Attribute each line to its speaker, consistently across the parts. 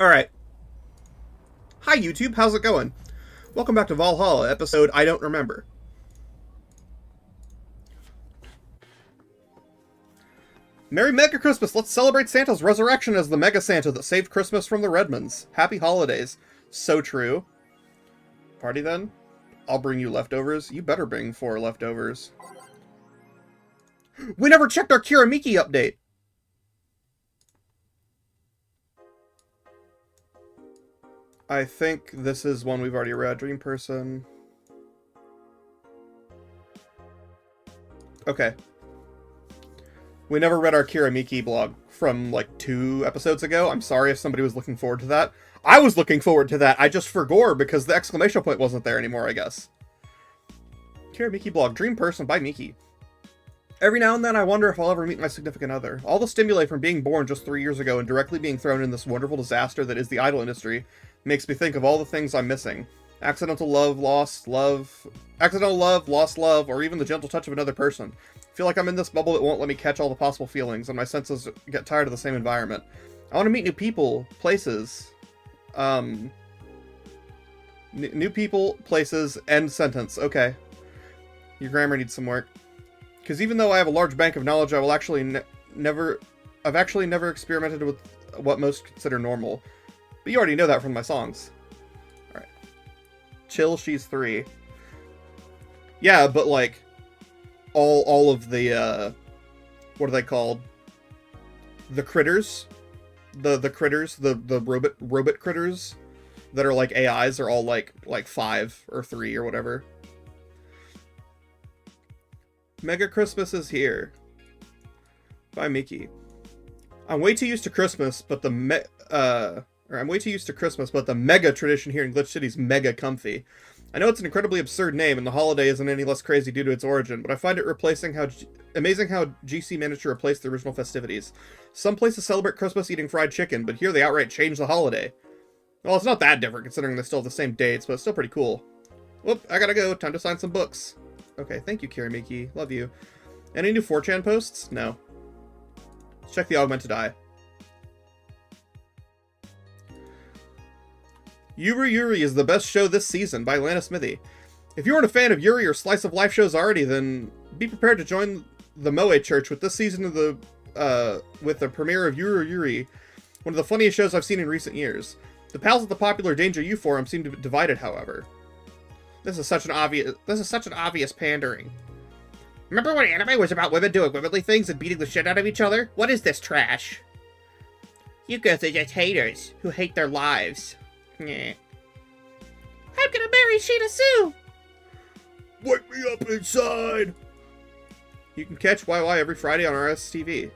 Speaker 1: Alright. Hi YouTube, how's it going? Welcome back to Valhalla, episode I Don't Remember. Merry Mega Christmas! Let's celebrate Santa's resurrection as the Mega Santa that saved Christmas from the Redmonds. Happy holidays. So true. Party then? I'll bring you leftovers. You better bring 4 leftovers. We never checked our Kiramiki update! I think this is one we've already read. Dream Person. Okay. We never read our Kiramiki blog from like 2 episodes ago. I'm sorry if somebody was looking forward to that. I was looking forward to that. I just forgot because the exclamation point wasn't there anymore, I guess. Kiramiki blog. Dream Person by Miki. Every now and then I wonder if I'll ever meet my significant other. All the stimuli from being born just 3 years ago and directly being thrown in this wonderful disaster that is the idol industry makes me think of all the things I'm missing. Accidental love, lost love, or even the gentle touch of another person. I feel like I'm in this bubble that won't let me catch all the possible feelings, and my senses get tired of the same environment. I want to meet new people, places. New people, places, end sentence. Okay. Your grammar needs some work. Because even though I have a large bank of knowledge, I will actually I've actually never experimented with what most consider normal. But you already know that from my songs. Alright. Chill, she's 3. Yeah, but like, all of the, what are they called? The critters? The critters, the robot critters that are like AIs are all like 5 or 3 or whatever. Mega Christmas is here. By Miki. I'm way too used to Christmas, but the mega tradition here in Glitch City is mega comfy. I know it's an incredibly absurd name, and the holiday isn't any less crazy due to its origin, but I find it amazing how GC managed to replace the original festivities. Some places celebrate Christmas eating fried chicken, but here they outright change the holiday. Well, it's not that different considering they still have the same dates, but it's still pretty cool. Whoop, I gotta go. Time to sign some books. Okay, thank you, Kiramiki. Love you. Any new 4chan posts? No. Let's check the Augmented Eye. Yuri is the best show this season by Lana Smithy. If you aren't a fan of Yuri or slice of life shows already, then be prepared to join the Moe Church with this season of with the premiere of Yuri, one of the funniest shows I've seen in recent years. The pals at the popular Danger U forum seem to be divided, however. This is such an obvious pandering. Remember when anime was about women doing womanly things and beating the shit out of each other? What is this trash? You guys are just haters who hate their lives. Yeah. I'm gonna marry Sheena Sue! Wake me up inside! You can catch YY every Friday on RSTV.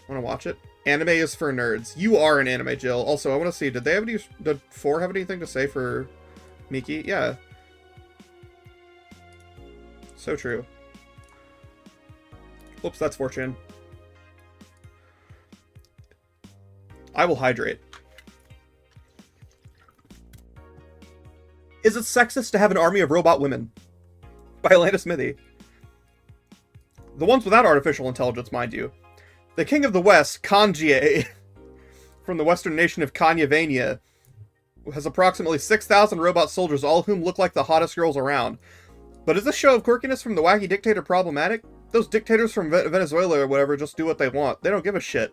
Speaker 1: Wanna watch it? Anime is for nerds. You are an anime, Jill. Also, I wanna see, did 4 have anything to say for Miki? Yeah. So true. Whoops, that's 4chan. I will hydrate. Is it sexist to have an army of robot women? By Lana Smithy. The ones without artificial intelligence, mind you. The king of the West, Kanjie, from the western nation of Kanyavania, has approximately 6,000 robot soldiers, all of whom look like the hottest girls around. But is this show of quirkiness from the wacky dictator problematic? Those dictators from Venezuela or whatever just do what they want. They don't give a shit.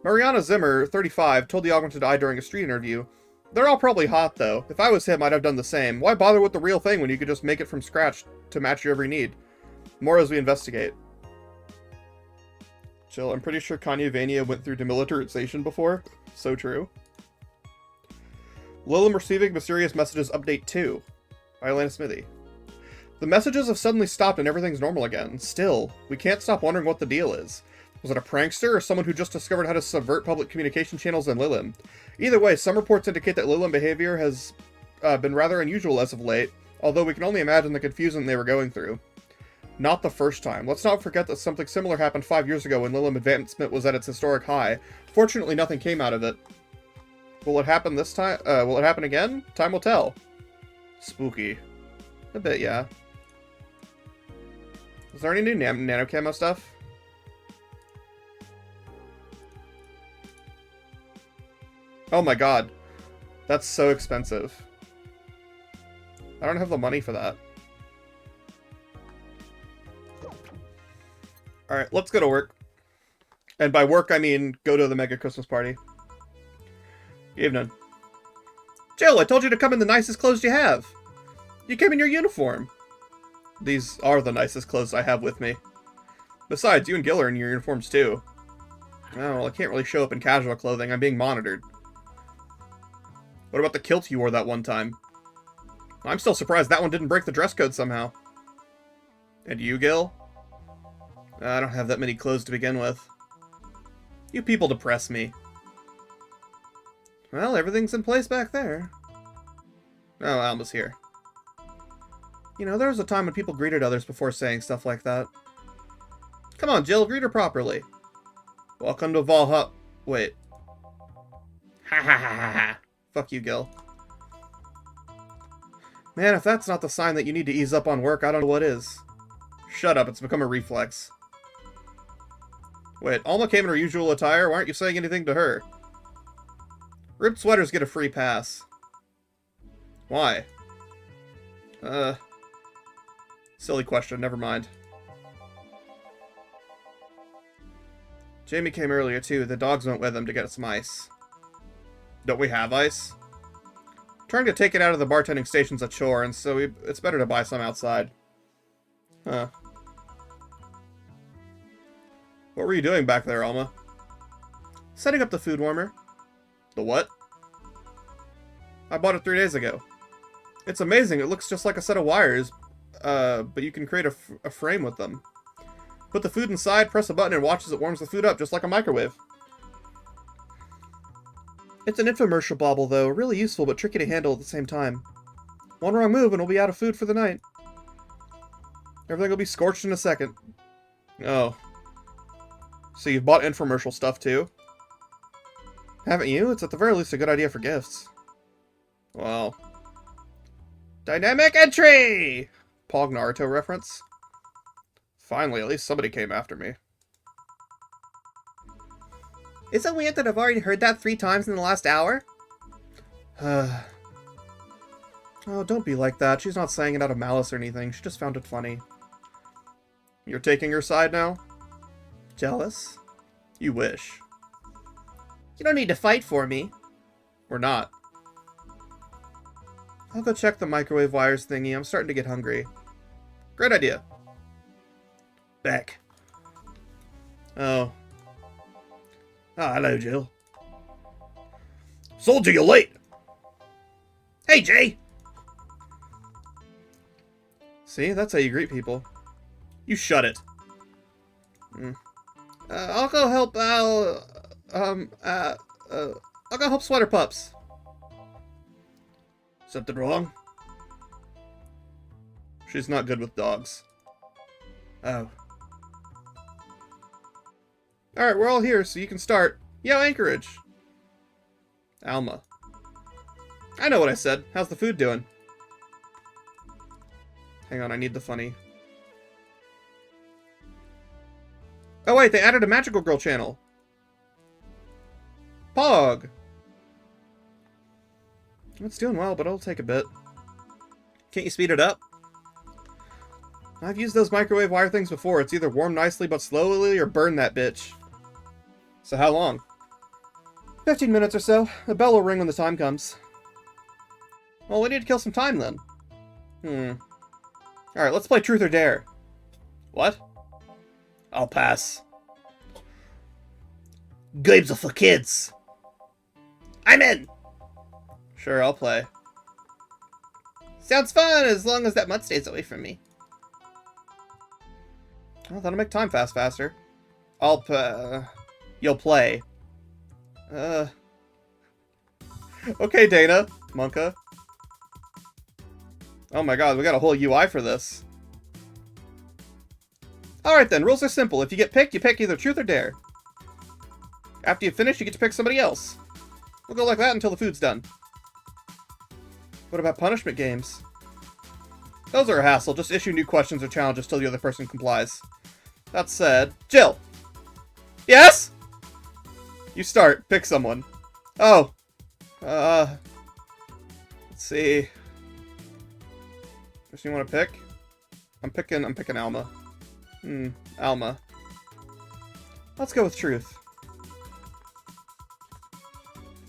Speaker 1: Mariana Zimmer, 35, told the Augmented Eye during a street interview, "They're all probably hot, though. If I was him, I'd have done the same. Why bother with the real thing when you could just make it from scratch to match your every need?" More as we investigate. Chill, I'm pretty sure Kanyavania went through demilitarization before. So true. Lilim receiving mysterious messages update 2. By Lana Smithy. The messages have suddenly stopped and everything's normal again. Still, we can't stop wondering what the deal is. Was it a prankster or someone who just discovered how to subvert public communication channels in Lilim? Either way, some reports indicate that Lilim behavior has been rather unusual as of late, although we can only imagine the confusion they were going through. Not the first time. Let's not forget that something similar happened 5 years ago when Lilim advancement was at its historic high. Fortunately, nothing came out of it. Will it happen this time? Will it happen again? Time will tell. Spooky. A bit, yeah. Is there any new nanocamo stuff? Oh my god. That's so expensive. I don't have the money for that. Alright, let's go to work. And by work, I mean go to the mega Christmas party. Evening. Jill, I told you to come in the nicest clothes you have. You came in your uniform. These are the nicest clothes I have with me. Besides, you and Gil are in your uniforms too. Oh, well, I can't really show up in casual clothing. I'm being monitored. What about the kilt you wore that one time? I'm still surprised that one didn't break the dress code somehow. And you, Gil? I don't have that many clothes to begin with. You people depress me. Well, everything's in place back there. Oh, Alma's here. You know, there was a time when people greeted others before saying stuff like that. Come on, Jill, greet her properly. Welcome to Valhalla. Wait. Ha ha ha ha ha. Fuck you, Gil. Man, if that's not the sign that you need to ease up on work, I don't know what is. Shut up, it's become a reflex. Wait, Alma came in her usual attire? Why aren't you saying anything to her? Ripped sweaters get a free pass. Why? Silly question, never mind. Jamie came earlier too. The dogs went with him to get some ice. Don't we have ice? Trying to take it out of the bartending station's a chore, and so it's better to buy some outside. Huh. What were you doing back there, Alma? Setting up the food warmer. The what? I bought it 3 days ago. It's amazing. It looks just like a set of wires, but you can create a frame with them. Put the food inside, press a button, and watch as it warms the food up, just like a microwave. It's an infomercial bauble, though. Really useful, but tricky to handle at the same time. One wrong move, and we'll be out of food for the night. Everything will be scorched in a second. Oh. So you've bought infomercial stuff, too? Haven't you? It's at the very least a good idea for gifts. Well. Dynamic entry! Pog Naruto reference. Finally, at least somebody came after me. Is it weird that I've already heard that 3 times in the last hour? Oh, don't be like that. She's not saying it out of malice or anything. She just found it funny. You're taking her side now? Jealous? You wish. You don't need to fight for me. Or not. I'll go check the microwave wires thingy. I'm starting to get hungry. Great idea. Back. Oh. Ah, hello, Jill. Soldier, you're late. Hey, Jay. See, that's how you greet people. You shut it. I'll go help I'll go help Sweater Pups. Something wrong? She's not good with dogs. Oh. Alright, we're all here, so you can start. Yo, Anchorage! Alma. I know what I said. How's the food doing? Hang on, I need the funny. Oh wait, they added a Magical Girl channel. Pog! It's doing well, but it'll take a bit. Can't you speed it up? I've used those microwave wire things before. It's either warm nicely but slowly, or burn that bitch. So how long? 15 minutes or so. The bell will ring when the time comes. Well, we need to kill some time then. Alright, let's play Truth or Dare. What? I'll pass. Games are for kids. I'm in! Sure, I'll play. Sounds fun, as long as that mutt stays away from me. Well, that'll make time pass faster. You'll play. Okay, Dana. Monka. Oh my god, we got a whole UI for this. Alright then, rules are simple. If you get picked, you pick either Truth or Dare. After you finish, you get to pick somebody else. We'll go like that until the food's done. What about punishment games? Those are a hassle. Just issue new questions or challenges till the other person complies. That said, Jill! Yes? You start. Pick someone. Oh. Let's see. Person you want to pick? I'm picking Alma. Alma. Let's go with Truth.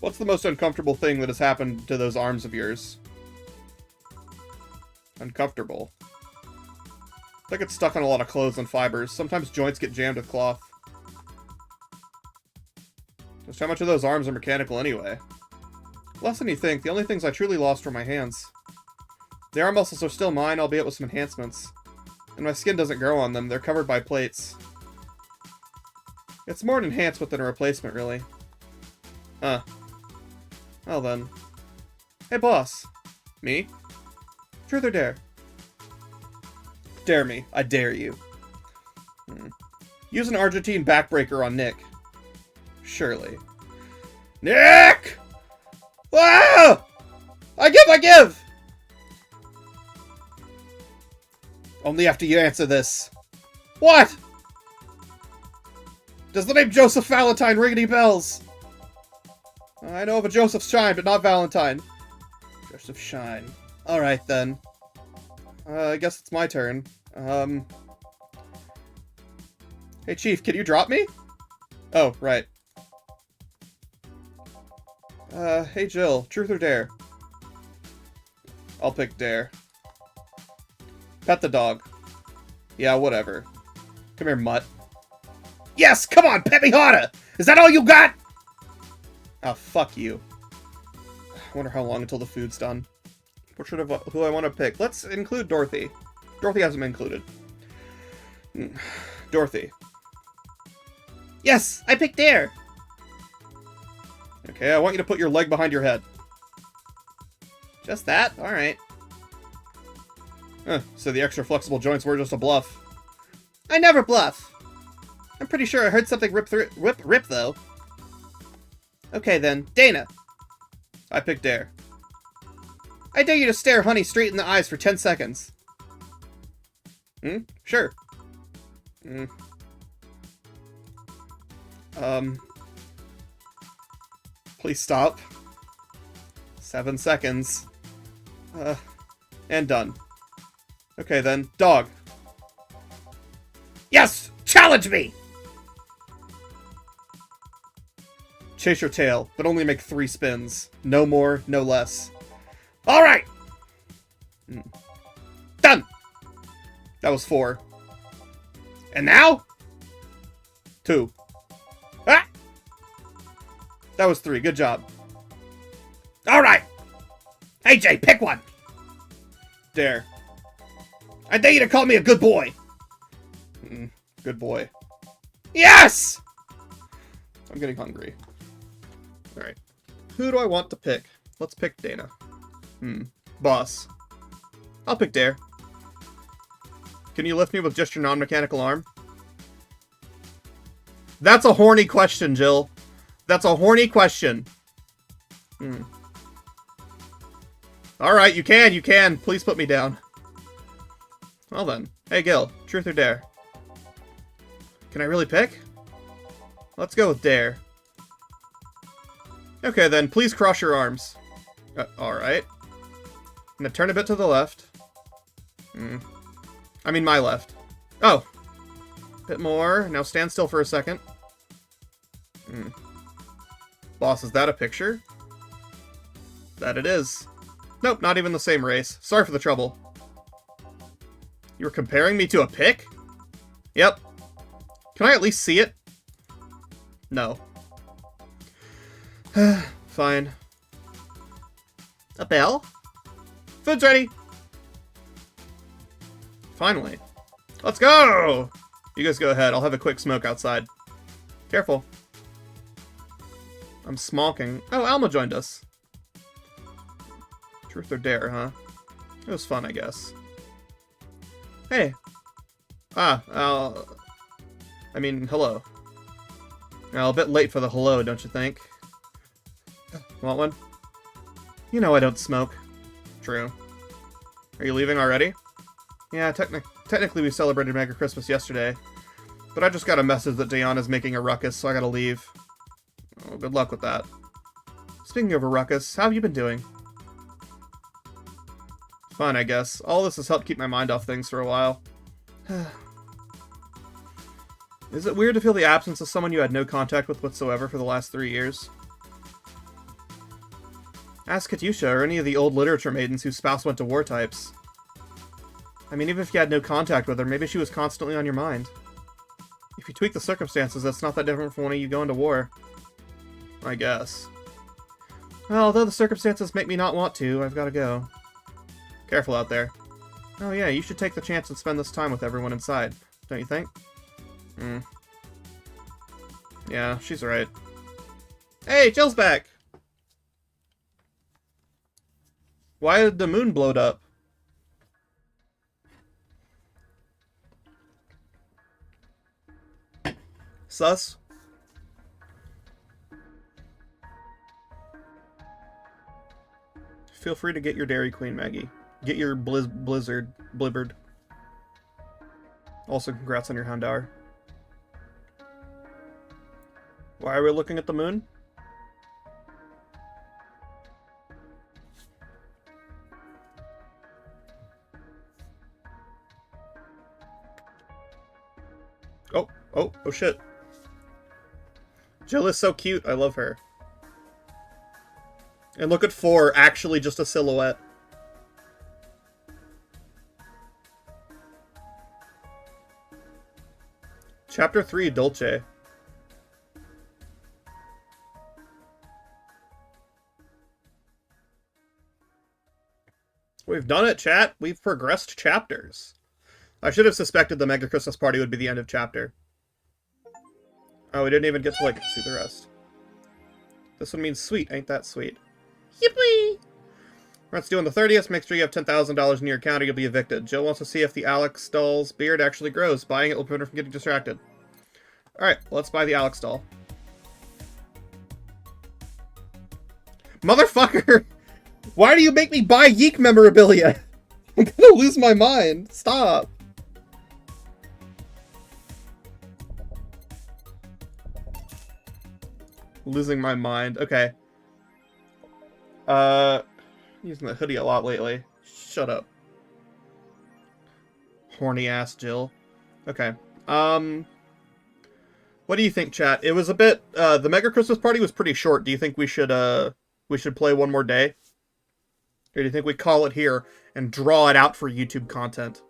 Speaker 1: What's the most uncomfortable thing that has happened to those arms of yours? Uncomfortable. I get stuck on a lot of clothes and fibers. Sometimes joints get jammed with cloth. Just how much of those arms are mechanical anyway? Less than you think. The only things I truly lost were my hands. The arm muscles are still mine, albeit with some enhancements. And my skin doesn't grow on them. They're covered by plates. It's more an enhancement than a replacement, really. Well then. Hey, boss. Me? Truth or dare? Dare me. I dare you. Use an Argentine backbreaker on Nick. Surely. Nick! Whoa! I give! Only after you answer this. What? Does the name Joseph Valentine ring any bells? I know of a Joseph Shine, but not Valentine. Joseph Shine. Alright, then. I guess it's my turn. Hey, Chief, can you drop me? Oh, right. Hey, Jill. Truth or dare? I'll pick dare. Pet the dog. Yeah, whatever. Come here, mutt. Yes! Come on, pet me harder! Is that all you got? Oh, fuck you. I wonder how long until the food's done. Portrait of who I want to pick. Let's include Dorothy. Dorothy hasn't been included. Dorothy. Yes! I picked dare! Okay, I want you to put your leg behind your head. Just that? Alright. So the extra flexible joints were just a bluff. I never bluff! I'm pretty sure I heard something rip, though. Okay then, Dana. I picked dare. I dare you to stare Honey straight in the eyes for 10 seconds. Sure. Please stop. 7 seconds. And done. Okay then, dog. Yes! Challenge me! Chase your tail, but only make 3 spins. No more, no less. Alright! Done! That was 4. And now? 2. Ah! That was 3. Good job. Alright! Hey, Jay, pick one! Dare. I dare you to call me a good boy! Good boy. Yes! I'm getting hungry. Alright. Who do I want to pick? Let's pick Dana. Boss. I'll pick Dare. Can you lift me with just your non-mechanical arm? That's a horny question, Jill. That's a horny question. Alright, you can. Please put me down. Well then. Hey, Gil. Truth or dare? Can I really pick? Let's go with dare. Okay then, please cross your arms. Alright. I'm gonna turn a bit to the left. I mean my left. Oh! Bit more. Now stand still for a second. Boss, is that a picture? That it is. Nope, not even the same race. Sorry for the trouble. You were comparing me to a pic? Yep. Can I at least see it? No. Fine. A bell? Food's ready! Finally. Let's go! You guys go ahead. I'll have a quick smoke outside. Careful. I'm smolking. Oh, Alma joined us. Truth or dare, huh? It was fun, I guess. Hey. I mean, hello. Now, a bit late for the hello, don't you think? Want one? You know I don't smoke. True. Are you leaving already? Yeah, technically we celebrated Merry Christmas yesterday. But I just got a message that Diana's making a ruckus, so I gotta leave. Oh, good luck with that. Speaking of a ruckus, how have you been doing? Fun, I guess. All this has helped keep my mind off things for a while. Is it weird to feel the absence of someone you had no contact with whatsoever for the last 3 years? Ask Katyusha or any of the old literature maidens whose spouse went to war types. I mean, even if you had no contact with her, maybe she was constantly on your mind. If you tweak the circumstances, that's not that different from when you go into war. I guess. Well, although the circumstances make me not want to, I've gotta go. Careful out there. Oh yeah, you should take the chance and spend this time with everyone inside, don't you think? Yeah, she's right. Hey, Jill's back! Why did the moon blow up? Sus? Feel free to get your Dairy Queen, Maggie. Get your Blizzard. Also, congrats on your Houndour. Why are we looking at the moon? Oh shit. Jill is so cute, I love her. And look at 4, actually just a silhouette. Chapter 3, Dolce. We've done it, chat. We've progressed chapters. I should have suspected the Mega Christmas Party would be the end of chapter. Oh, we didn't even get to, like, see the rest. This one means sweet. Ain't that sweet? Yippee! Rent's due on the 30th. Make sure you have $10,000 in your account or you'll be evicted. Jill wants to see if the Alex doll's beard actually grows. Buying it will prevent her from getting distracted. Alright, let's buy the Alex doll. Motherfucker! Why do you make me buy Yeek memorabilia? I'm gonna lose my mind. Stop. Losing my mind. Okay. Using the hoodie a lot lately. Shut up. Horny ass Jill. Okay. What do you think, chat? It was a bit, the Mega Christmas Party was pretty short. Do you think we should play one more day? Or do you think we call it here and draw it out for YouTube content?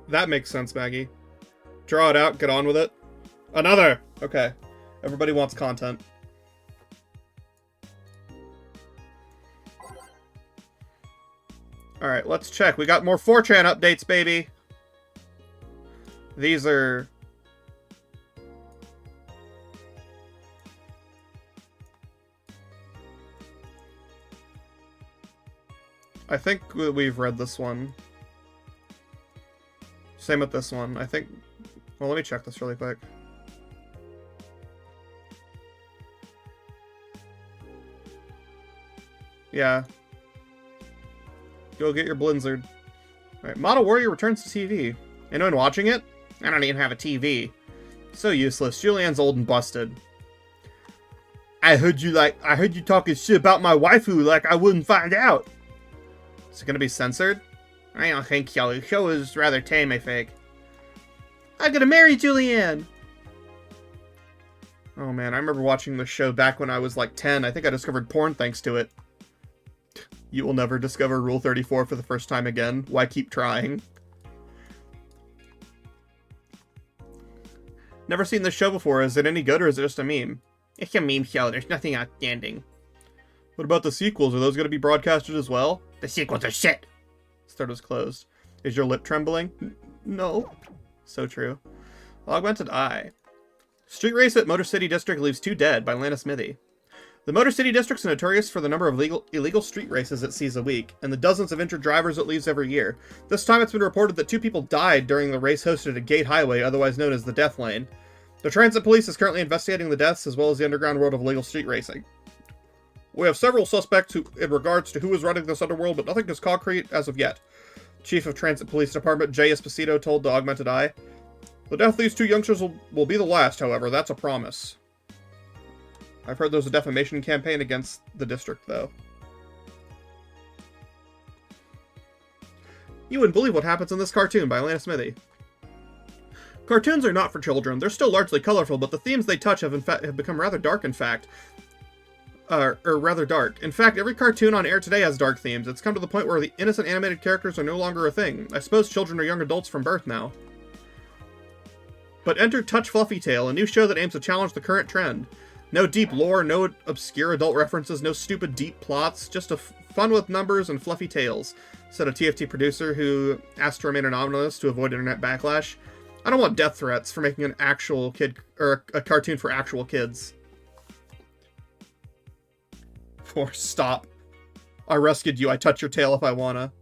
Speaker 1: That makes sense, Maggie. Draw it out, get on with it. Another! Okay. Everybody wants content. Alright, let's check. We got more 4chan updates, baby! These are... I think we've read this one. Same with this one. I think... Well, let me check this really quick. Yeah. Go get your Blizzard. Alright, Model Warrior returns to TV. Anyone watching it? I don't even have a TV. So useless. Julianne's old and busted. I heard you talking shit about my waifu like I wouldn't find out. Is it gonna be censored? I don't think so. The show is rather tame, I think. I'm gonna marry Julianne! Oh man, I remember watching the show back when I was like 10. I think I discovered porn thanks to it. You will never discover Rule 34 for the first time again. Why keep trying? Never seen this show before. Is it any good or is it just a meme? It's a meme show. There's nothing outstanding. What about the sequels? Are those going to be broadcasted as well? The sequels are shit! Start is closed. Is your lip trembling? No. So true. Augmented Eye. Street race at Motor City District leaves 2 dead by Lana Smithy. The Motor City District's notorious for the number of illegal street races it sees a week, and the dozens of injured drivers it leaves every year. This time it's been reported that 2 people died during the race hosted at Gate Highway, otherwise known as the Death Lane. The Transit Police is currently investigating the deaths as well as the underground world of illegal street racing. We have several suspects in regards to who is running this underworld, but nothing is concrete as of yet. Chief of Transit Police Department Jay Esposito told the Augmented Eye. The death of these two youngsters will be the last, however. That's a promise. I've heard there's a defamation campaign against the district, though. You wouldn't believe what happens in this cartoon by Lana Smithy. Cartoons are not for children. They're still largely colorful, but the themes they touch have become rather dark, in fact. Or rather dark. In fact, every cartoon on air today has dark themes. It's come to the point where the innocent animated characters are no longer a thing. I suppose children are young adults from birth now. But enter Touch Fluffy Tale, a new show that aims to challenge the current trend. No deep lore, no obscure adult references, no stupid deep plots, just fun with numbers and fluffy tales, said a TFT producer who asked to remain anonymous to avoid internet backlash. I don't want death threats for making an actual kid, or a cartoon for actual kids. Or stop. I rescued you, I touch your tail if I wanna.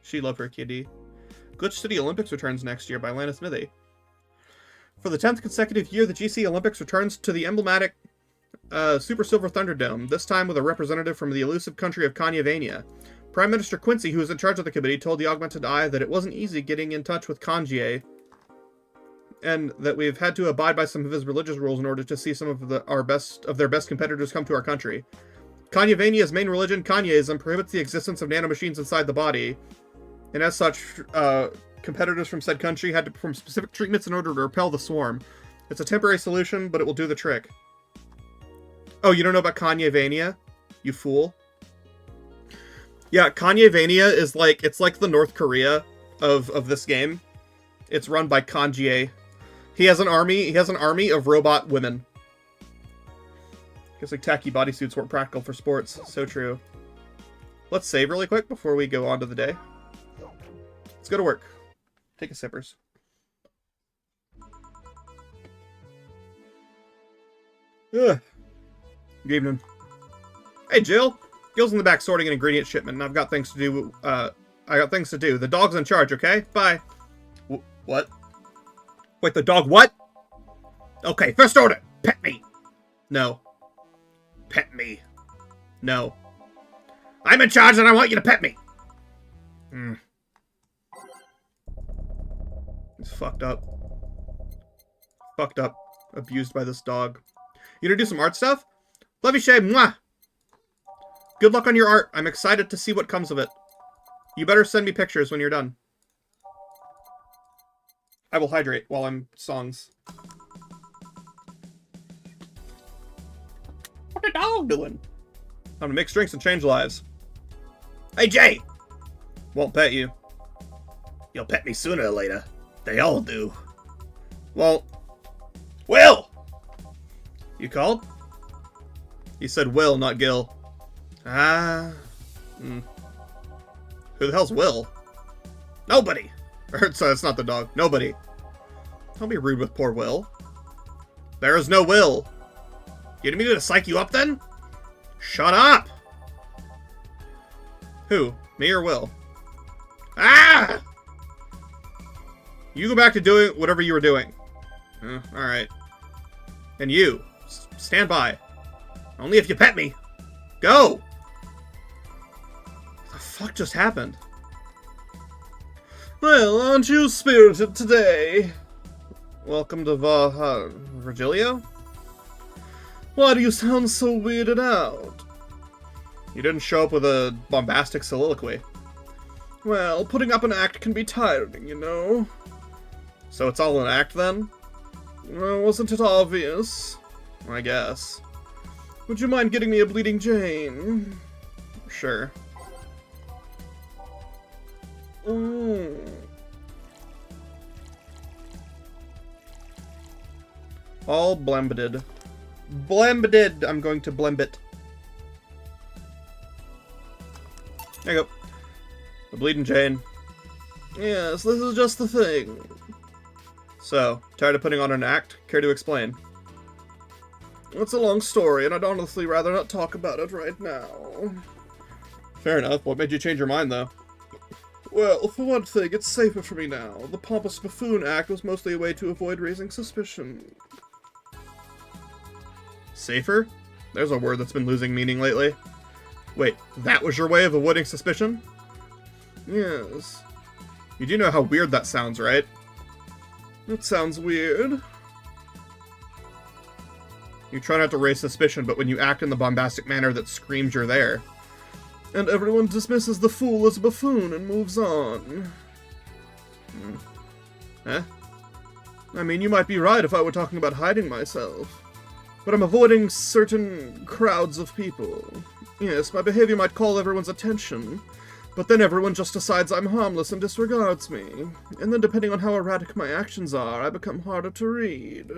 Speaker 1: She loved her kitty. Glitch City Olympics returns next year by Lana Smithy. For the 10th consecutive year, the GC Olympics returns to the emblematic Super Silver Thunderdome, this time with a representative from the elusive country of Kanyavania. Prime Minister Quincy, who was in charge of the committee, told the Augmented Eye that it wasn't easy getting in touch with Kanjie, and that we've had to abide by some of his religious rules in order to see some of their best competitors come to our country. Kanyavania's main religion, Kanyeism, prohibits the existence of nanomachines inside the body, and as such, competitors from said country had to perform specific treatments in order to repel the swarm. It's a temporary solution, but it will do the trick. Oh, you don't know about Kanyevania? You fool. Yeah, Kanyevania is it's like the North Korea of this game. It's run by Kanjie. He has an army of robot women. Guess like tacky bodysuits weren't practical for sports. So true. Let's save really quick before we go on to the day. Let's go to work. Take a sippers. Ugh. Good evening. Hey, Jill. Gil's in the back sorting an ingredient shipment, and I've got things to do. I got things to do. The dog's in charge, okay? Bye. What? Wait, the dog what? Okay, first order. Pet me. No. Pet me. No. I'm in charge and I want you to pet me. He's fucked up. Fucked up. Abused by this dog. You gonna do some art stuff? Love you, Shay. Mwah! Good luck on your art. I'm excited to see what comes of it. You better send me pictures when you're done. I will hydrate while I'm songs. What the dog doing? I'm gonna mix drinks and change lives. Hey, Jay! Won't pet you. You'll pet me sooner or later. They all do. Well, Will! You called? You said Will, not Gil. Who the hell's Will? Nobody! Sorry, that's not the dog. Nobody. Don't be rude with poor Will. There is no Will. You didn't mean to psych you up then? Shut up! Who? Me or Will? Ah! You go back to doing whatever you were doing. Alright. And you, stand by. Only if you pet me. Go! What the fuck just happened? Well, aren't you spirited today? Welcome to Virgilio? Why do you sound so weirded out? You didn't show up with a bombastic soliloquy. Well, putting up an act can be tiring, you know. So it's all an act, then? Well, wasn't it obvious? I guess. Would you mind getting me a Bleeding Jane? Sure. All blembed. Blembed! I'm going to blemb it. There you go. The Bleeding Jane. Yes, this is just the thing. So, tired of putting on an act? Care to explain? It's a long story, and I'd honestly rather not talk about it right now. Fair enough. What made you change your mind, though? Well, for one thing, it's safer for me now. The pompous buffoon act was mostly a way to avoid raising suspicion. Safer? There's a word that's been losing meaning lately. Wait, that was your way of avoiding suspicion? Yes. You do know how weird that sounds, right? That sounds weird. You try not to raise suspicion, but when you act in the bombastic manner that screams you're there. And everyone dismisses the fool as a buffoon and moves on. Huh? I mean, you might be right if I were talking about hiding myself. But I'm avoiding certain crowds of people. Yes, my behavior might call everyone's attention, but then everyone just decides I'm harmless and disregards me. And then depending on how erratic my actions are, I become harder to read.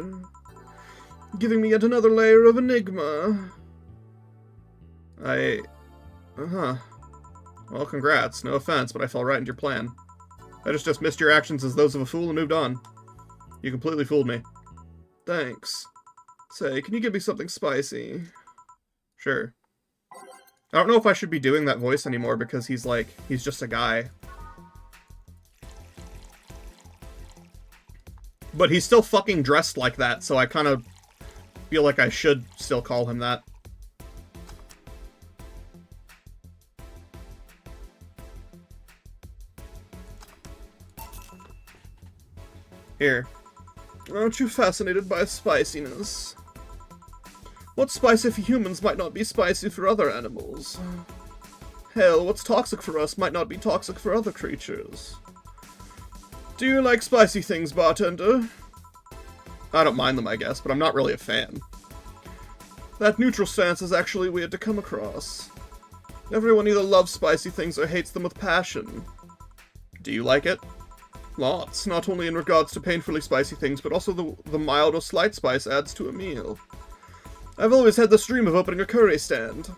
Speaker 1: Giving me yet another layer of enigma. Well, congrats. No offense, but I fell right into your plan. I just dismissed your actions as those of a fool and moved on. You completely fooled me. Thanks. Say, can you give me something spicy? Sure. I don't know if I should be doing that voice anymore because he's just a guy. But he's still fucking dressed like that, so I kind of feel like I should still call him that. Here. Aren't you fascinated by spiciness? What's spicy for humans might not be spicy for other animals. Hell, what's toxic for us might not be toxic for other creatures. Do you like spicy things, bartender? I don't mind them, I guess, but I'm not really a fan. That neutral stance is actually weird to come across. Everyone either loves spicy things or hates them with passion. Do you like it? Lots, not only in regards to painfully spicy things, but also the mild or slight spice adds to a meal. I've always had this dream of opening a curry stand.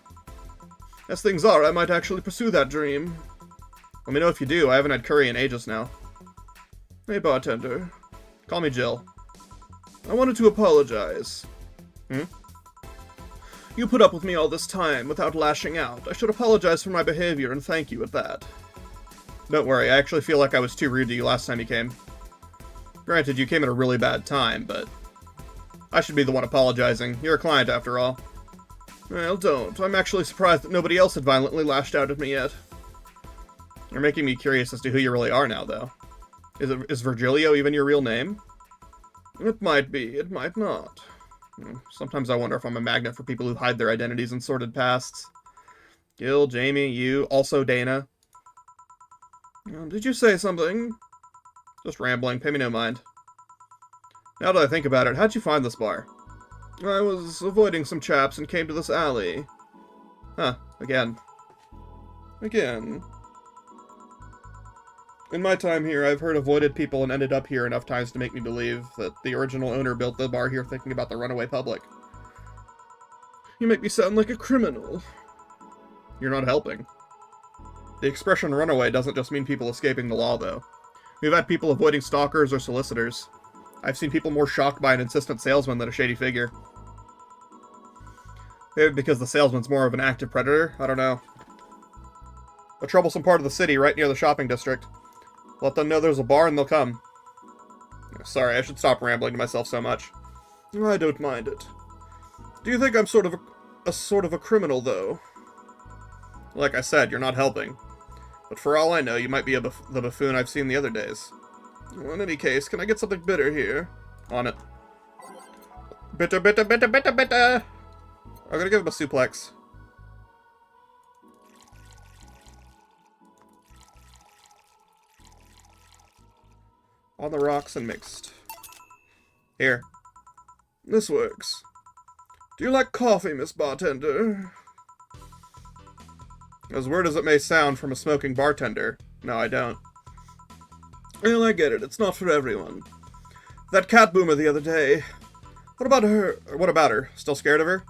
Speaker 1: As things are, I might actually pursue that dream. Let me know if you do. I haven't had curry in ages now. Hey, bartender. Call me Jill. I wanted to apologize. You put up with me all this time without lashing out. I should apologize for my behavior and thank you at that. Don't worry, I actually feel like I was too rude to you last time you came. Granted, you came at a really bad time, but I should be the one apologizing. You're a client, after all. Well, don't. I'm actually surprised that nobody else had violently lashed out at me yet. You're making me curious as to who you really are now, though. Is Virgilio even your real name? It might be, it might not. Sometimes I wonder if I'm a magnet for people who hide their identities in sordid pasts. Gil, Jamie, you, also Dana. Did you say something? Just rambling, pay me no mind. Now that I think about it, how'd you find this bar? I was avoiding some chaps and came to this alley. Huh, again. Again. In my time here, I've heard avoided people and ended up here enough times to make me believe that the original owner built the bar here thinking about the runaway public. You make me sound like a criminal. You're not helping. The expression runaway doesn't just mean people escaping the law, though. We've had people avoiding stalkers or solicitors. I've seen people more shocked by an insistent salesman than a shady figure. Maybe because the salesman's more of an active predator? I don't know. A troublesome part of the city, right near the shopping district. Let them know there's a bar and they'll come. Sorry, I should stop rambling to myself so much. I don't mind it. Do you think I'm sort of a criminal, though? Like I said, you're not helping. But for all I know, you might be the buffoon I've seen the other days. Well, in any case, can I get something bitter here? On it. Bitter, bitter, bitter, bitter, bitter! I'm gonna give him a suplex. On the rocks and mixed. Here. This works. Do you like coffee, Miss Bartender? As weird as it may sound from a smoking bartender, no, I don't. Well, I get it. It's not for everyone. That cat boomer the other day. What about her? Or what about her? Still scared of her?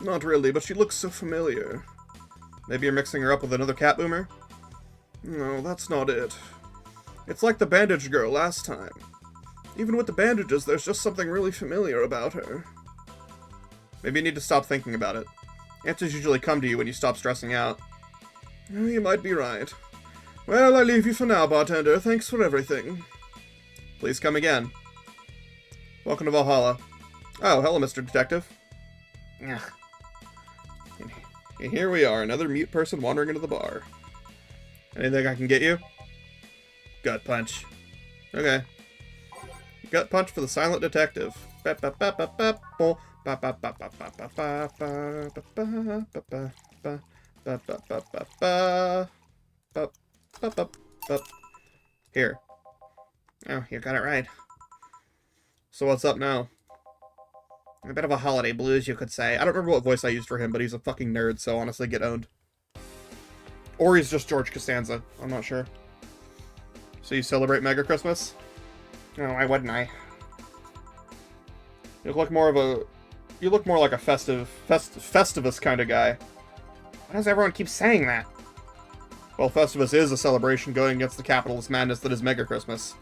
Speaker 1: Not really, but she looks so familiar. Maybe you're mixing her up with another cat boomer? No, that's not it. It's like the bandage girl last time. Even with the bandages, there's just something really familiar about her. Maybe you need to stop thinking about it. Answers usually come to you when you stop stressing out. You might be right. Well, I leave you for now, bartender. Thanks for everything. Please come again. Welcome to Valhalla. Oh, hello, Mr. Detective. And here we are, another mute person wandering into the bar. Anything I can get you? Gut punch. Okay. Gut punch for the silent detective. Here. Oh, you got it right. So what's up now? A bit of a holiday blues, you could say. I don't remember what voice I used for him, but he's a fucking nerd, so honestly, get owned. Or he's just George Costanza. I'm not sure. So you celebrate Mega Christmas? No, why wouldn't I? You look more like a Festivus kind of guy. Why does everyone keep saying that? Well, Festivus is a celebration going against the capitalist madness that is Mega Christmas.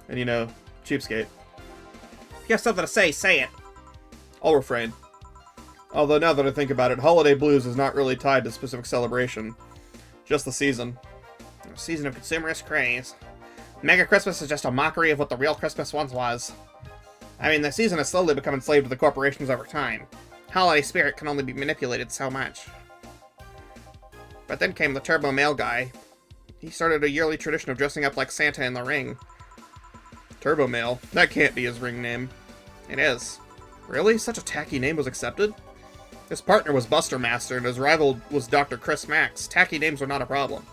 Speaker 1: And you know, cheapskate. If you have something to say, say it. I'll refrain. Although now that I think about it, holiday blues is not really tied to specific celebration. Just the season. A season of consumerist craze. Mega Christmas is just a mockery of what the real Christmas once was. I mean, the season has slowly become enslaved to the corporations over time. Holiday spirit can only be manipulated so much. But then came the Turbo Male guy. He started a yearly tradition of dressing up like Santa in the ring. Turbo Male? That can't be his ring name. It is. Really? Such a tacky name was accepted? His partner was Buster Master, and his rival was Dr. Chris Max. Tacky names were not a problem.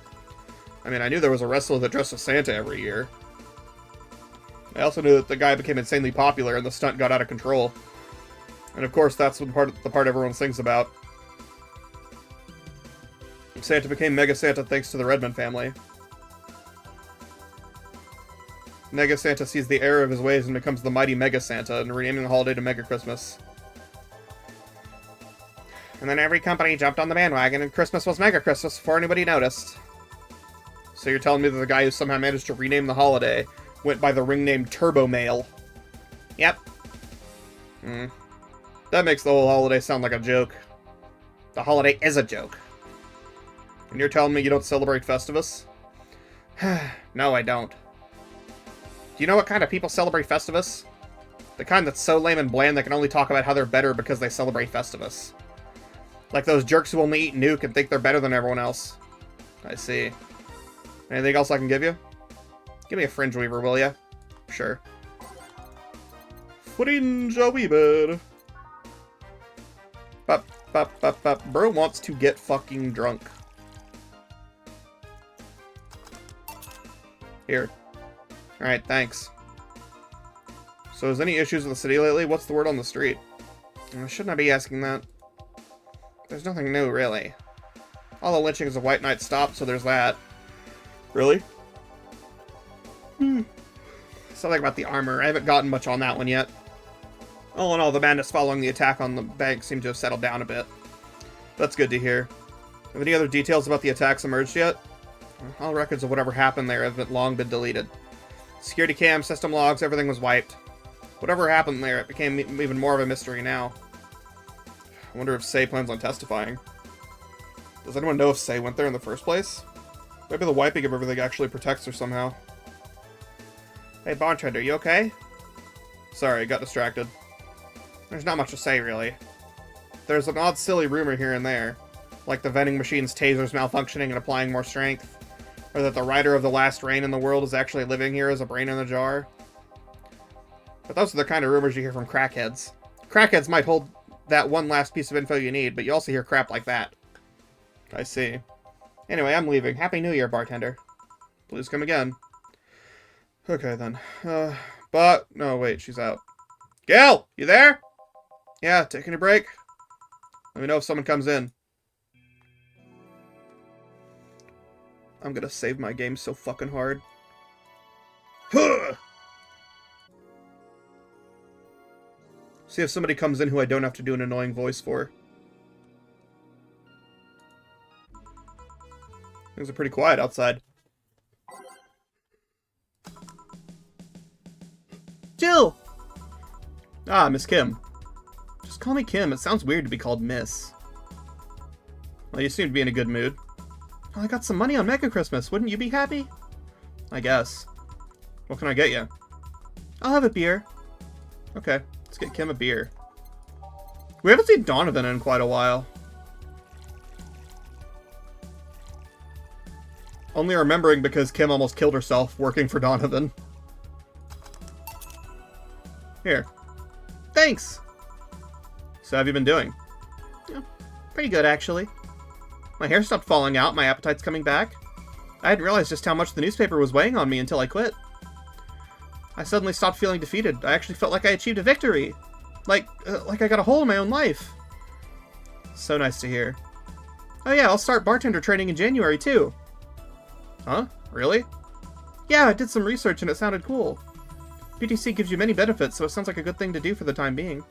Speaker 1: I mean, I knew there was a wrestler that dressed as Santa every year. I also knew that the guy became insanely popular and the stunt got out of control. And of course, that's the part everyone sings about. Santa became Mega Santa thanks to the Redmond family. Mega Santa sees the error of his ways and becomes the mighty Mega Santa, and renaming the holiday to Mega Christmas. And then every company jumped on the bandwagon, and Christmas was Mega Christmas before anybody noticed. So you're telling me that the guy who somehow managed to rename the holiday went by the ring name Turbo Male? Yep. That makes the whole holiday sound like a joke. The holiday is a joke. And you're telling me you don't celebrate Festivus? No, I don't. Do you know what kind of people celebrate Festivus? The kind that's so lame and bland they can only talk about how they're better because they celebrate Festivus. Like those jerks who only eat Nuke and think they're better than everyone else. I see. Anything else I can give you? Give me a Fringe Weaver, will ya? Sure. Fringe a Weaver. Bro wants to get fucking drunk. Here. Alright, thanks. So, is any issues with the city lately? What's the word on the street? Shouldn't I be asking that? There's nothing new, really. All the lynchings of White Knight stopped, so there's that. Really? Something about the armor. I haven't gotten much on that one yet. All in all, the madness following the attack on the bank seemed to have settled down a bit. That's good to hear. Have any other details about the attacks emerged yet? All records of whatever happened there have long been deleted. Security cam, system logs, everything was wiped. Whatever happened there, it became even more of a mystery now. I wonder if Say plans on testifying. Does anyone know if Say went there in the first place? Maybe the wiping of everything actually protects her somehow. Hey, bartender, you okay? Sorry, got distracted. There's not much to say, really. There's an odd, silly rumor here and there. Like the vending machine's tasers malfunctioning and applying more strength. Or that the writer of The Last Rain in the World is actually living here as a brain in a jar. But those are the kind of rumors you hear from crackheads. Crackheads might hold that one last piece of info you need, but you also hear crap like that. I see. Anyway, I'm leaving. Happy New Year, bartender. Please come again. Okay, then. No, wait, she's out. Gail! You there? Yeah, taking a break? Let me know if someone comes in. I'm gonna save my game so fucking hard. Huh! See if somebody comes in who I don't have to do an annoying voice for. Things are pretty quiet outside. Jill! Ah, Miss Kim. Just call me Kim. It sounds weird to be called Miss. Well, you seem to be in a good mood. Well, I got some money on Mega Christmas. Wouldn't you be happy? I guess. What can I get you? I'll have a beer. Okay, let's get Kim a beer. We haven't seen Donovan in quite a while. Only remembering because Kim almost killed herself working for Donovan. Here. Thanks! So how have you been doing?
Speaker 2: Yeah, pretty good, actually. My hair stopped falling out, my appetite's coming back. I hadn't realized just how much the newspaper was weighing on me until I quit. I suddenly stopped feeling defeated. I actually felt like I achieved a victory. Like I got a hold of my own life. So nice to hear. Oh yeah, I'll start bartender training in January, too.
Speaker 1: Huh? Really?
Speaker 2: Yeah, I did some research and it sounded cool. BTC gives you many benefits, so it sounds like a good thing to do for the time being.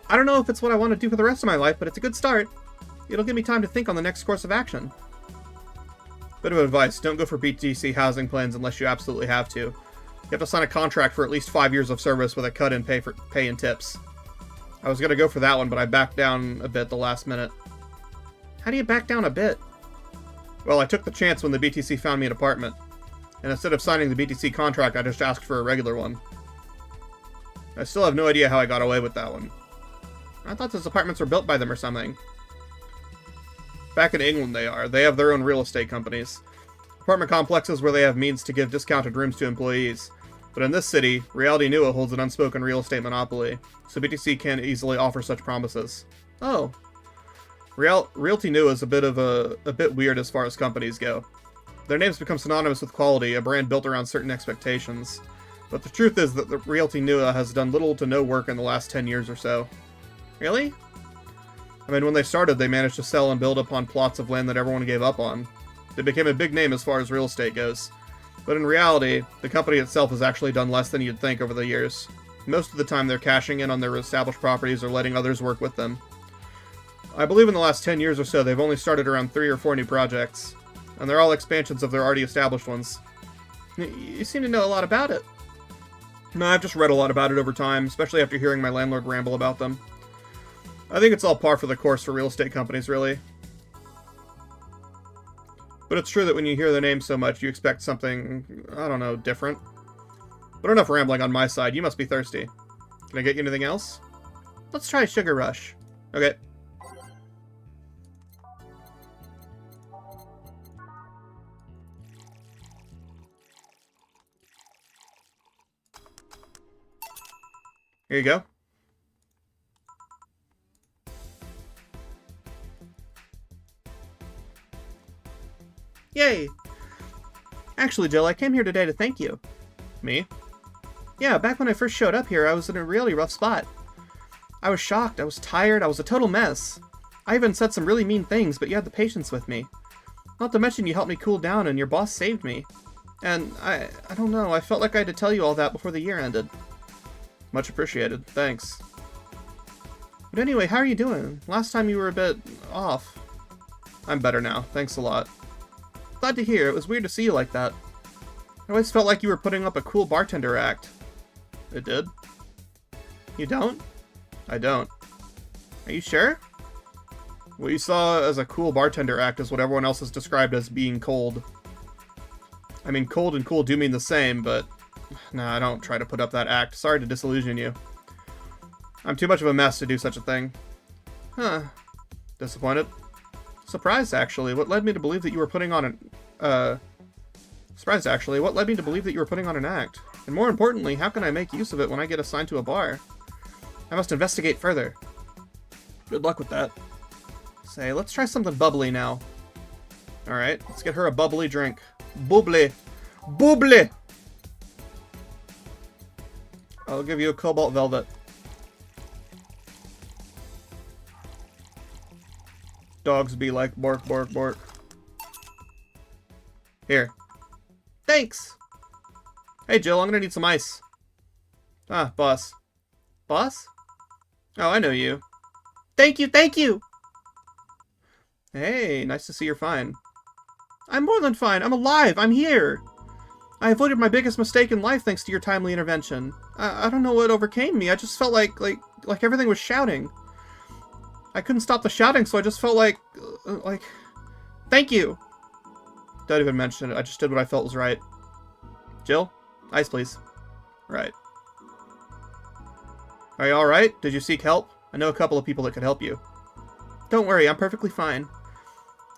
Speaker 2: I don't know if it's what I want to do for the rest of my life, but it's a good start. It'll give me time to think on the next course of action.
Speaker 1: Bit of advice, don't go for BTC housing plans unless you absolutely have to. You have to sign a contract for at least 5 years of service with a cut in pay and tips. I was going to go for that one, but I backed down a bit the last minute.
Speaker 2: How do you back down a bit?
Speaker 1: Well, I took the chance when the BTC found me an apartment. And instead of signing the BTC contract, I just asked for a regular one. I still have no idea how I got away with that one.
Speaker 2: I thought those apartments were built by them or something.
Speaker 1: Back in England they are. They have their own real estate companies. Apartment complexes where they have means to give discounted rooms to employees. But in this city, Reality Nua holds an unspoken real estate monopoly, so BTC can't easily offer such promises.
Speaker 2: Oh.
Speaker 1: Realty Nua is a bit weird as far as companies go. Their names become synonymous with quality, a brand built around certain expectations. But the truth is that the Realty Nua has done little to no work in the last 10 years or so.
Speaker 2: Really?
Speaker 1: I mean, when they started, they managed to sell and build upon plots of land that everyone gave up on. They became a big name as far as real estate goes. But in reality, the company itself has actually done less than you'd think over the years. Most of the time, they're cashing in on their established properties or letting others work with them. I believe in the last 10 years or so, they've only started around 3 or 4 new projects. And they're all expansions of their already established ones.
Speaker 2: You seem to know a lot about it.
Speaker 1: No, I've just read a lot about it over time, especially after hearing my landlord ramble about them. I think it's all par for the course for real estate companies, really. But it's true that when you hear the name so much, you expect something, I don't know, different. But enough rambling on my side, you must be thirsty. Can I get you anything else?
Speaker 2: Let's try Sugar Rush.
Speaker 1: Okay. Here you go.
Speaker 2: Yay! Actually, Jill, I came here today to thank you.
Speaker 1: Me?
Speaker 2: Yeah, back when I first showed up here, I was in a really rough spot. I was shocked, I was tired, I was a total mess. I even said some really mean things, but you had the patience with me. Not to mention you helped me cool down and your boss saved me. And I don't know, I felt like I had to tell you all that before the year ended.
Speaker 1: Much appreciated, thanks.
Speaker 2: But anyway, how are you doing? Last time you were a bit off.
Speaker 1: I'm better now, thanks a lot.
Speaker 2: Glad to hear, it was weird to see you like that. I always felt like you were putting up a cool bartender act.
Speaker 1: It did?
Speaker 2: You don't?
Speaker 1: I don't.
Speaker 2: Are you sure?
Speaker 1: What you saw as a cool bartender act is what everyone else has described as being cold. I mean, cold and cool do mean the same, but... Nah, I don't try to put up that act. Sorry to disillusion you. I'm too much of a mess to do such a thing.
Speaker 2: Huh.
Speaker 1: Disappointed?
Speaker 2: Surprised, actually. What led me to believe that you were putting on an... Surprised, actually. What led me to believe that you were putting on an act? And more importantly, how can I make use of it when I get assigned to a bar? I must investigate further.
Speaker 1: Good luck with that.
Speaker 2: Say, let's try something bubbly now.
Speaker 1: Alright, let's get her a bubbly drink.
Speaker 2: Bubbly! Bubbly!
Speaker 1: I'll give you a Cobalt Velvet. Dogs be like bark, bark, bark. Here.
Speaker 2: Thanks!
Speaker 1: Hey, Jill, I'm gonna need some ice. Ah, boss.
Speaker 2: Boss?
Speaker 1: Oh, I know you.
Speaker 2: Thank you, thank you!
Speaker 1: Hey, nice to see you're fine.
Speaker 2: I'm more than fine. I'm alive. I'm here. I avoided my biggest mistake in life thanks to your timely intervention. I don't know what overcame me. I just felt like everything was shouting. I couldn't stop the shouting, so I just felt like, thank you.
Speaker 1: Don't even mention it. I just did what I felt was right. Jill, ice please. Right. Are you alright? Did you seek help? I know a couple of people that could help you.
Speaker 2: Don't worry, I'm perfectly fine.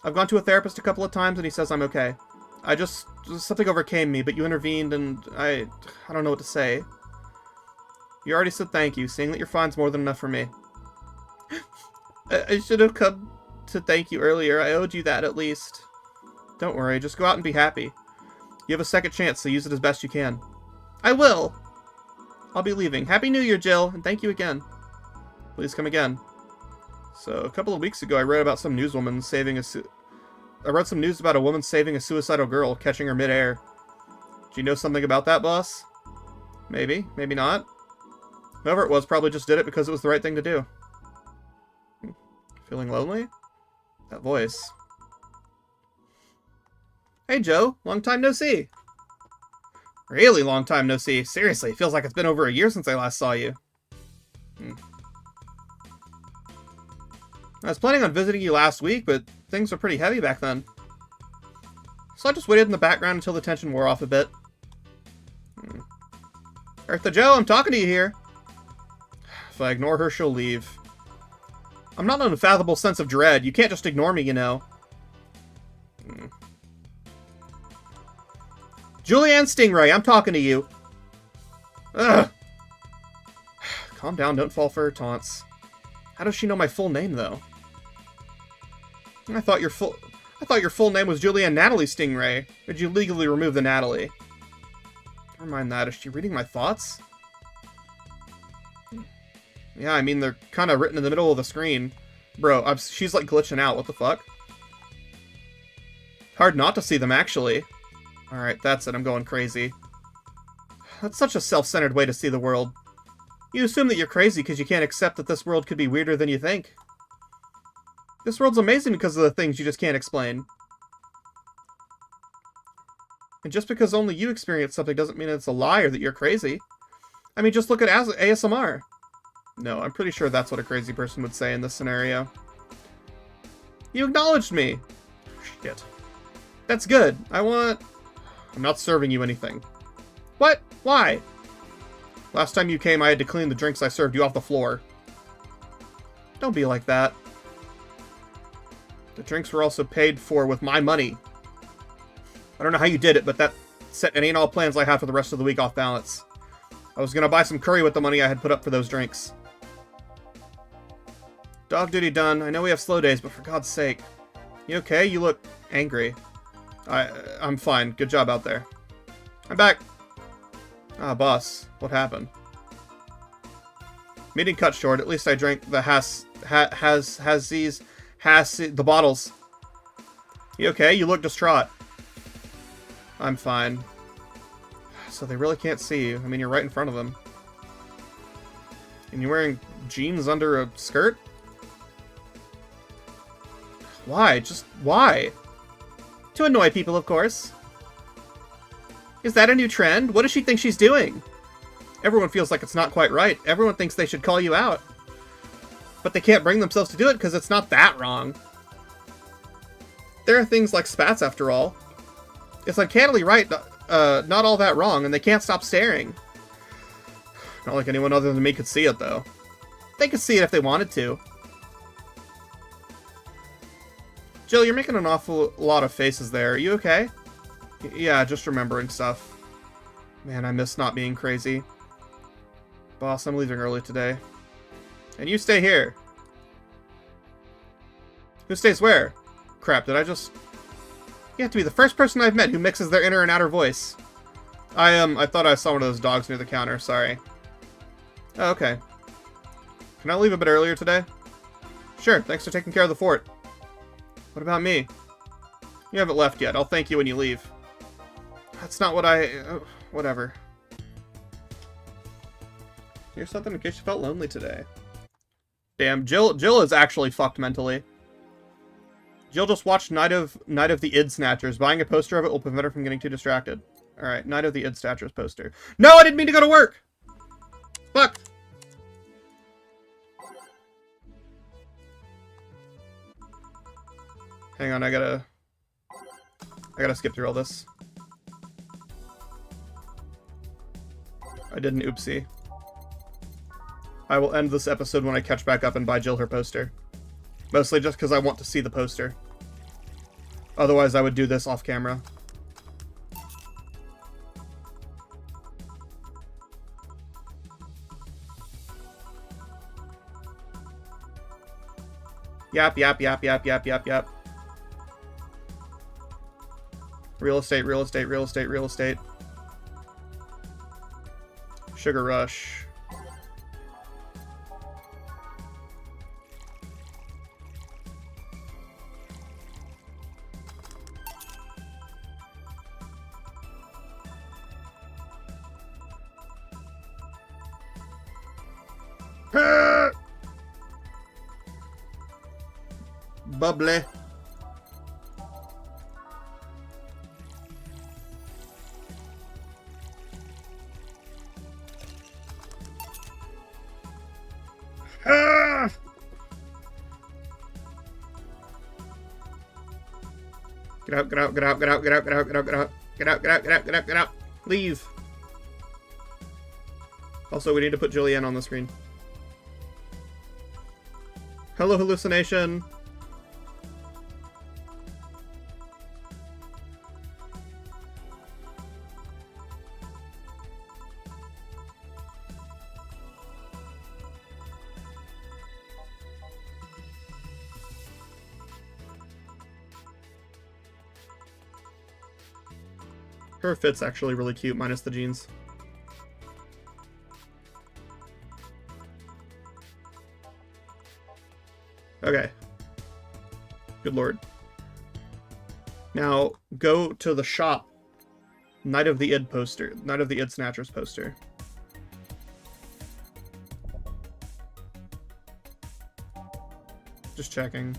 Speaker 2: I've gone to a therapist a couple of times and he says I'm okay. Something overcame me, but you intervened, and I don't know what to say. You already said thank you. Seeing that you're fine's more than enough for me. I should have come to thank you earlier. I owed you that at least. Don't worry, just go out and be happy. You have a second chance, so use it as best you can. I will! I'll be leaving. Happy New Year, Jill, and thank you again. Please come again. So, a couple of weeks ago, I read about some newswoman saving I read some news about a woman saving a suicidal girl, catching her midair. Do you know something about that, boss? Maybe, maybe not. Whoever it was probably just did it because it was the right thing to do. Feeling lonely? That voice. Hey, Joe. Long time no see. Really long time no see. Seriously, feels like it's been over a year since I last saw you. I was planning on visiting you last week, but things were pretty heavy back then. So I just waited in the background until the tension wore off a bit. Eartha Joe, I'm talking to you here. If I ignore her, she'll leave. I'm not an unfathomable sense of dread. You can't just ignore me, you know. Julianne Stingray, I'm talking to you. Ugh. Calm down, don't fall for her taunts. How does she know my full name, though? I thought your full name was Julianne Natalie Stingray. Or did you legally remove the Natalie? Never mind that. Is she reading my thoughts? Yeah, I mean, they're kind of written in the middle of the screen. Bro, she's like glitching out. What the fuck? Hard not to see them, actually. Alright, that's it. I'm going crazy. That's such a self-centered way to see the world. You assume that you're crazy because you can't accept that this world could be weirder than you think. This world's amazing because of the things you just can't explain. And just because only you experience something doesn't mean it's a lie or that you're crazy. I mean, just look at ASMR. No, I'm pretty sure that's what a crazy person would say in this scenario. You acknowledged me! Shit. That's good. I'm not serving you anything. What? Why? Last time you came, I had to clean the drinks I served you off the floor. Don't be like that. The drinks were also paid for with my money. I don't know how you did it, but that set any and all plans I have for the rest of the week off balance. I was gonna buy some curry with the money I had put up for those drinks. Dog duty done. I know we have slow days, but for God's sake. You okay? You look angry. I'm fine. Good job out there. I'm back. Ah, boss. What happened? Meeting cut short. At least I drank the the bottles. You okay? You look distraught. I'm fine. So they really can't see you. I mean, you're right in front of them. And you're wearing jeans under a skirt? Why? Just why? To annoy people, of course. Is that a new trend? What does she think she's doing? Everyone feels like it's not quite right. Everyone thinks they should call you out. But they can't bring themselves to do it because it's not that wrong. There are things like spats, after all. It's uncannily right, not all that wrong, and they can't stop staring. Not like anyone other than me could see it, though. They could see it if they wanted to. Jill, you're making an awful lot of faces there. Are you okay? Yeah, just remembering stuff. Man, I miss not being crazy. Boss, I'm leaving early today. And you stay here. Who stays where? Crap, did I just... You have to be the first person I've met who mixes their inner and outer voice. I thought I saw one of those dogs near the counter, sorry. Oh, okay. Can I leave a bit earlier today? Sure, thanks for taking care of the fort. What about me? You haven't left yet. I'll thank you when you leave. That's not what whatever. Here's something in case you felt lonely today. Damn, Jill is actually fucked mentally. Jill just watched Night of the Id Snatchers. Buying a poster of it will prevent her from getting too distracted. Alright, Night of the Id Snatchers poster. No, I didn't mean to go to work! Fuck! Hang on, I gotta skip through all this. I did an oopsie. I will end this episode when I catch back up and buy Jill her poster. Mostly just because I want to see the poster. Otherwise, I would do this off camera. Yap, yap, yap, yap, yap, yap, yap. Real estate, real estate, real estate, real estate. Sugar Rush. Bubbly. Get out, get out, get out, get out, get out, get out, get out, get out, get out, get out, get out, get out, get out. Leave. Also, we need to put Julianne on the screen. Hello, hallucination. Her fit's actually really cute, minus the jeans. Okay. Good lord. Now, go to the shop. Night of the Id poster. Night of the Id Snatchers poster. Just checking.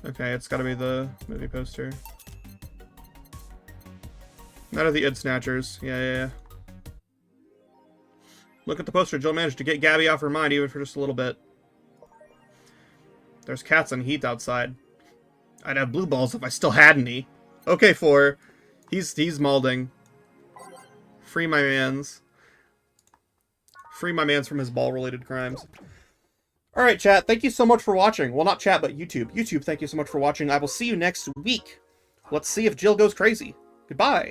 Speaker 2: Okay, it's gotta be the movie poster. Night of the Id Snatchers. Yeah. Look at the poster. Jill managed to get Gabby off her mind, even for just a little bit. There's cats and heat outside. I'd have blue balls if I still had any. Okay, 4. He's malding. Free my mans. Free my mans from his ball-related crimes. Alright, chat. Thank you so much for watching. Well, not chat, but YouTube. YouTube, thank you so much for watching. I will see you next week. Let's see if Jill goes crazy. Goodbye.